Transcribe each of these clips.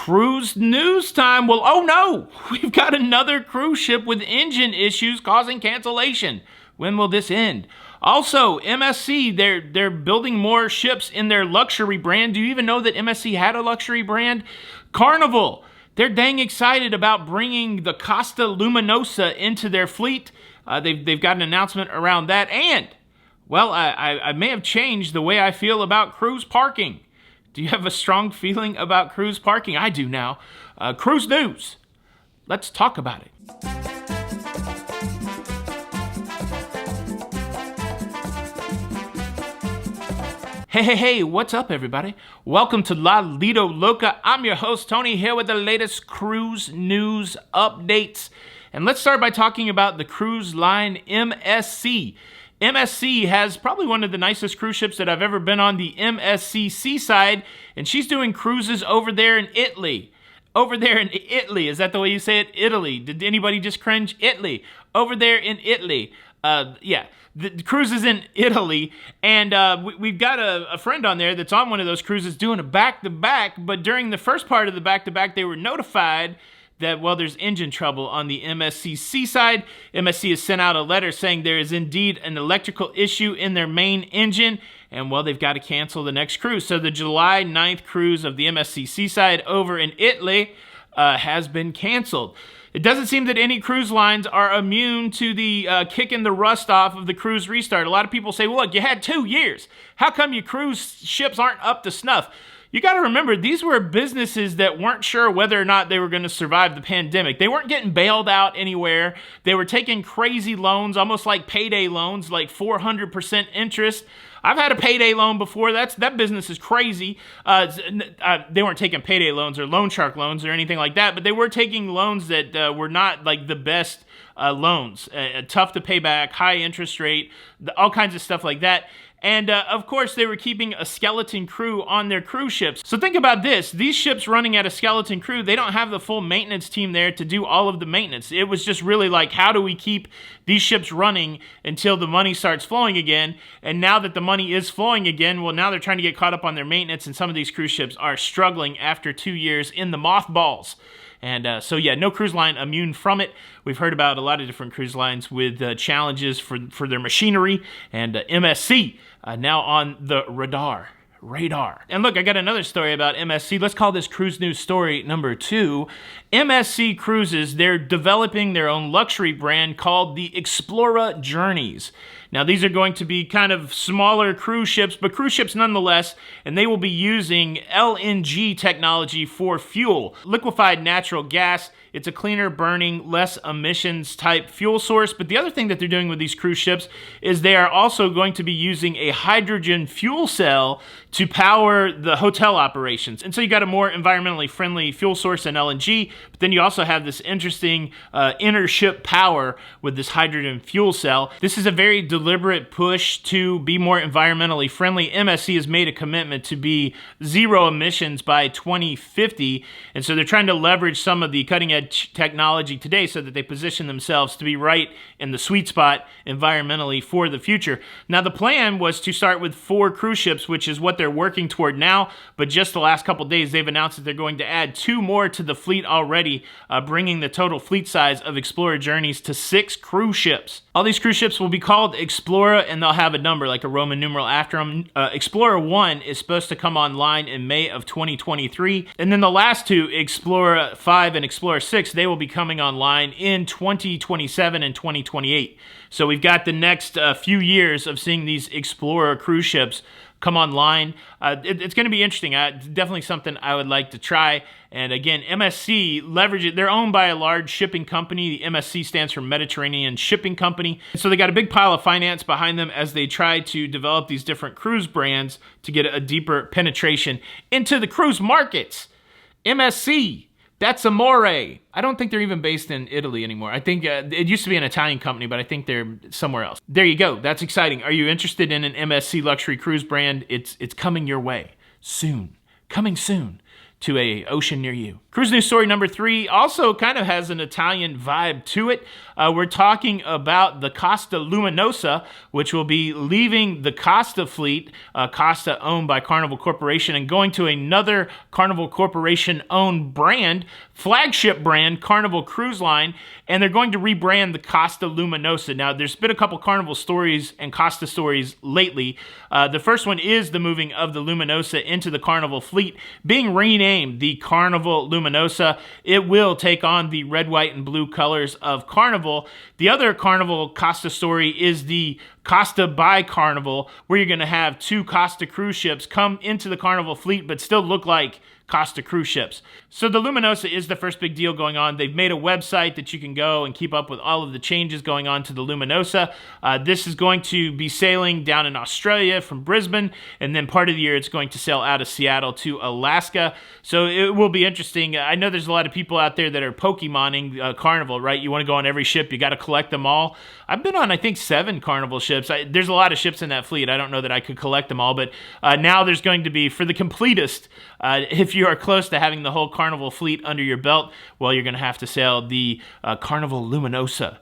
Cruise news time. Well, oh no, we've got another cruise ship with engine issues causing cancellation. When will this end? Also, MSC, they're building more ships in their luxury brand. Do you even know that MSC had a luxury brand? Carnival, they're dang excited about bringing the Costa Luminosa into their fleet. They've got an announcement around that. And, well, I may have changed the way I feel about cruise parking. Do you have a strong feeling about cruise parking? I do now. Cruise news. Let's talk about it. Hey, what's up, everybody? Welcome to Lido, Loca. I'm your host, Tony, here with the latest cruise news updates. And let's start by talking about the cruise line MSC. MSC has probably one of the nicest cruise ships that I've ever been on, the MSC Seaside, and she's doing cruises over there in Italy. Over there in Italy, is that the way you say it? Italy. Did anybody just cringe? Italy. Over there in Italy. Yeah. The cruise is in Italy, and we've got a friend on there that's on one of those cruises doing a back-to-back, but during the first part of the back-to-back, they were notified that, well, there's engine trouble on the MSC Seaside. MSC has sent out a letter saying there is indeed an electrical issue in their main engine, and, well, they've got to cancel the next cruise. So the July 9th cruise of the MSC Seaside over in Italy has been canceled. It doesn't seem that any cruise lines are immune to the kicking the rust off of the cruise restart. A lot of people say, well, look, you had 2 years. How come your cruise ships aren't up to snuff? You got to remember, these were businesses that weren't sure whether or not they were going to survive the pandemic. They weren't getting bailed out anywhere. They were taking crazy loans, almost like payday loans, like 400% interest. I've had a payday loan before. That business is crazy. They weren't taking payday loans or loan shark loans or anything like that, but they were taking loans that were not like the best loans. Tough to pay back, high interest rate, all kinds of stuff like that. And, of course, they were keeping a skeleton crew on their cruise ships. So think about this. These ships running at a skeleton crew, they don't have the full maintenance team there to do all of the maintenance. It was just really like, how do we keep these ships running until the money starts flowing again? And now that the money is flowing again, well, now they're trying to get caught up on their maintenance, and some of these cruise ships are struggling after 2 years in the mothballs. And so, yeah, no cruise line immune from it. We've heard about a lot of different cruise lines with challenges for their machinery, and MSC now on the radar. And look, I got another story about MSC. Let's call this cruise news story number 2. MSC Cruises, they're developing their own luxury brand called the Explora Journeys. Now, these are going to be kind of smaller cruise ships, but cruise ships nonetheless, and they will be using LNG technology for fuel. Liquefied natural gas. It's a cleaner burning, less emissions type fuel source. But the other thing that they're doing with these cruise ships is they are also going to be using a hydrogen fuel cell to power the hotel operations. And so you got a more environmentally friendly fuel source than LNG, but then you also have this interesting inter-ship power with this hydrogen fuel cell. This is a very deliberate push to be more environmentally friendly. MSC has made a commitment to be zero emissions by 2050, and so they're trying to leverage some of the cutting-edge technology today so that they position themselves to be right in the sweet spot environmentally for the future. Now, the plan was to start with 4 cruise ships, which is what they're working toward now, but just the last couple days, they've announced that they're going to add 2 more to the fleet already, bringing the total fleet size of Explora Journeys to 6 cruise ships. All these cruise ships will be called Explora, and they'll have a number, like a Roman numeral after them. Explora 1 is supposed to come online in May of 2023, and then the last 2, Explora 5 and Explora 6, they will be coming online in 2027 and 2028. So we've got the next few years of seeing these Explora cruise ships come online. It's going to be interesting. Definitely something I would like to try. And again, MSC leverage it. They're owned by a large shipping company. The MSC stands for Mediterranean Shipping Company. So they got a big pile of finance behind them as they try to develop these different cruise brands to get a deeper penetration into the cruise markets. MSC. That's amore. I don't think they're even based in Italy anymore. I think it used to be an Italian company, but I think they're somewhere else. There you go. That's exciting. Are you interested in an MSC luxury cruise brand? It's coming your way soon. Coming soon to a ocean near you. Cruise news story number 3 also kind of has an Italian vibe to it. We're talking about the Costa Luminosa, which will be leaving the Costa fleet, Costa owned by Carnival Corporation, and going to another Carnival Corporation owned brand, flagship brand, Carnival Cruise Line, and they're going to rebrand the Costa Luminosa. Now, there's been a couple Carnival stories and Costa stories lately. The first one is the moving of the Luminosa into the Carnival fleet, being renamed the Carnival Luminosa. It will take on the red, white, and blue colors of Carnival. The other Carnival Costa story is the Costa by Carnival, where you're going to have 2 Costa cruise ships come into the Carnival fleet but still look like Costa cruise ships. So the Luminosa is the first big deal going on. They've made a website that you can go and keep up with all of the changes going on to the Luminosa. This is going to be sailing down in Australia from Brisbane, and then part of the year it's going to sail out of Seattle to Alaska. So it will be interesting. I know there's a lot of people out there that are Pokemoning Carnival, right? You want to go on every ship, you got to collect them all. I've been on, I think, 7 Carnival ships. There's a lot of ships in that fleet. I don't know that I could collect them all, but now there's going to be, for the completist, if you are close to having the whole Carnival fleet under your belt, well, you're going to have to sail the Carnival Luminosa.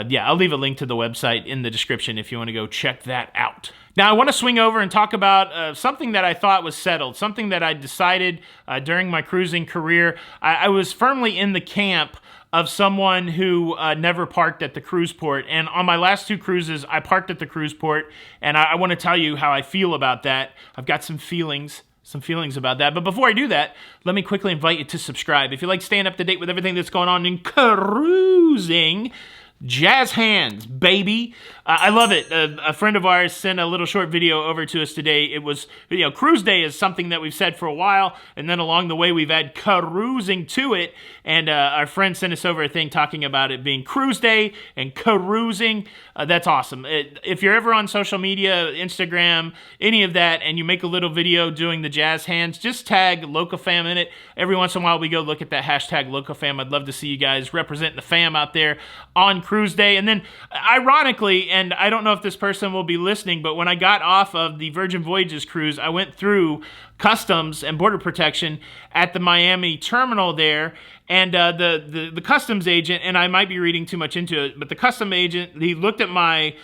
Yeah, I'll leave a link to the website in the description if you want to go check that out. Now, I want to swing over and talk about something that I thought was settled, something that I decided during my cruising career. I was firmly in the camp of someone who never parked at the cruise port. And on my last 2 cruises, I parked at the cruise port, and I want to tell you how I feel about that. I've got some feelings about that. But before I do that, let me quickly invite you to subscribe. If you like staying up to date with everything that's going on in cruising, jazz hands, baby. I love it. A friend of ours sent a little short video over to us today. It was, Cruise Day is something that we've said for a while, and then along the way we've had cruising to it, and our friend sent us over a thing talking about it being Cruise Day and cruising. That's awesome. If you're ever on social media, Instagram, any of that, and you make a little video doing the jazz hands, just tag locafam in it. Every once in a while we go look at that hashtag locafam. I'd love to see you guys representing the fam out there on Cruise Day. And then, ironically, and I don't know if this person will be listening, but when I got off of the Virgin Voyages cruise, I went through Customs and Border Protection at the Miami terminal there, and the customs agent, and I might be reading too much into it, but the custom agent, he looked at my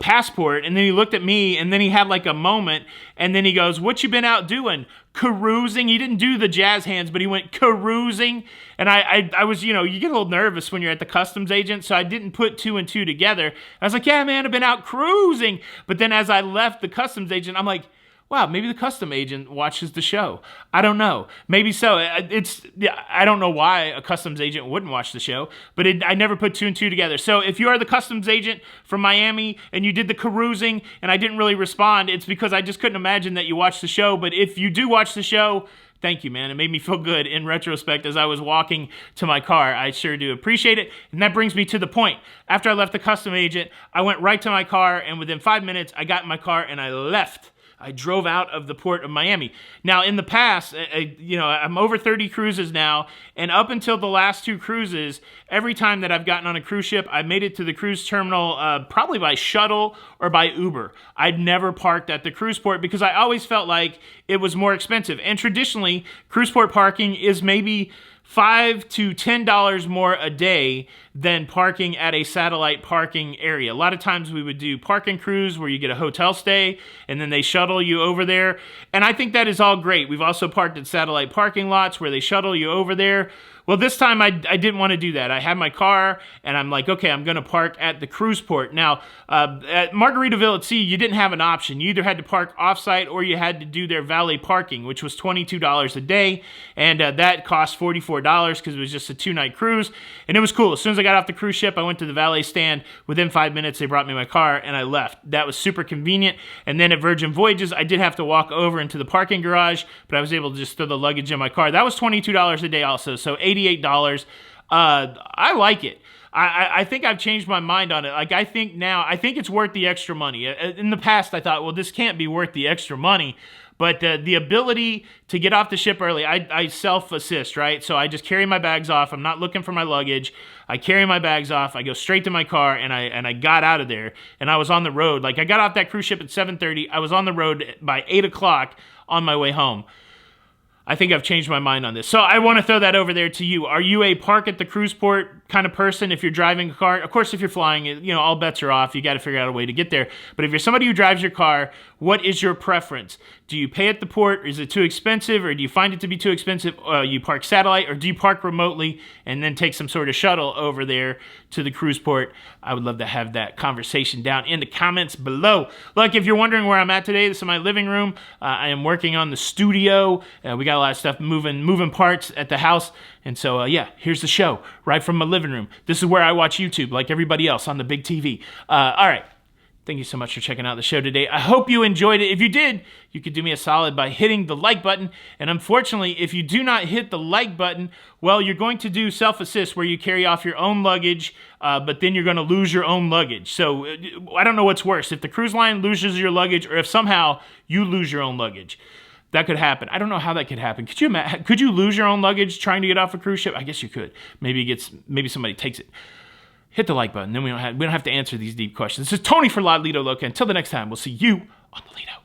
passport, and then he looked at me, and then he had like a moment, and then he goes, "What you been out doing? Cruising?" He didn't do the jazz hands, but he went cruising, and I was, you get a little nervous when you're at the customs agent, so I didn't put 2 and 2 together. I was like, "Yeah, man, I've been out cruising," but then as I left the customs agent, I'm like, wow, maybe the custom agent watches the show. I don't know. Maybe so. I don't know why a customs agent wouldn't watch the show, but I never put 2 and 2 together. So if you are the customs agent from Miami and you did the cruising and I didn't really respond, it's because I just couldn't imagine that you watched the show. But if you do watch the show, thank you, man. It made me feel good in retrospect as I was walking to my car. I sure do appreciate it. And that brings me to the point. After I left the custom agent, I went right to my car, and within 5 minutes, I got in my car and I left. I drove out of the port of Miami. Now, in the past, I'm over 30 cruises now, and up until the last 2 cruises, every time that I've gotten on a cruise ship, I made it to the cruise terminal probably by shuttle or by Uber. I'd never parked at the cruise port because I always felt like it was more expensive. And traditionally, cruise port parking is maybe $5 to $10 more a day than parking at a satellite parking area. A lot of times we would do park and cruise where you get a hotel stay and then they shuttle you over there. And I think that is all great. We've also parked at satellite parking lots where they shuttle you over there. Well, this time I didn't want to do that. I had my car, and I'm like, okay, I'm going to park at the cruise port. Now, at Margaritaville at Sea, you didn't have an option. You either had to park offsite or you had to do their valet parking, which was $22 a day, and that cost $44 because it was just a 2-night cruise, and it was cool. As soon as I got off the cruise ship, I went to the valet stand. Within 5 minutes, they brought me my car, and I left. That was super convenient. And then at Virgin Voyages, I did have to walk over into the parking garage, but I was able to just throw the luggage in my car. That was $22 a day also, so $88. I like it. I think I've changed my mind on it. Like, I think it's worth the extra money. In the past, I thought, well, this can't be worth the extra money. But the ability to get off the ship early, I self-assist, right? So I just carry my bags off. I'm not looking for my luggage. I carry my bags off. I go straight to my car, and I got out of there. And I was on the road. Like, I got off that cruise ship at 7:30. I was on the road by 8 o'clock on my way home. I think I've changed my mind on this. So I want to throw that over there to you. Are you a park at the cruise port kind of person if you're driving a car? Of course, if you're flying, you know, all bets are off. You got to figure out a way to get there. But if you're somebody who drives your car, what is your preference? Do you pay at the port? Is it too expensive, or do you find it to be too expensive? You park satellite, or do you park remotely and then take some sort of shuttle over there to the cruise port? I would love to have that conversation down in the comments below. Look, if you're wondering where I'm at today, this is my living room. I am working on the studio. We got a lot of stuff moving parts at the house. And so, yeah, here's the show right from my living room. This is where I watch YouTube like everybody else on the big TV. All right. Thank you so much for checking out the show today. I hope you enjoyed it. If you did, you could do me a solid by hitting the like button. And unfortunately, if you do not hit the like button, well, you're going to do self-assist where you carry off your own luggage, but then you're going to lose your own luggage. So I don't know what's worse, if the cruise line loses your luggage or if somehow you lose your own luggage. That could happen. I don't know how that could happen. Could you lose your own luggage trying to get off a cruise ship? I guess you could. Maybe somebody takes it. Hit the like button. Then we don't have to answer these deep questions. This is Tony for Lido Loca. Until the next time, we'll see you on the Lido.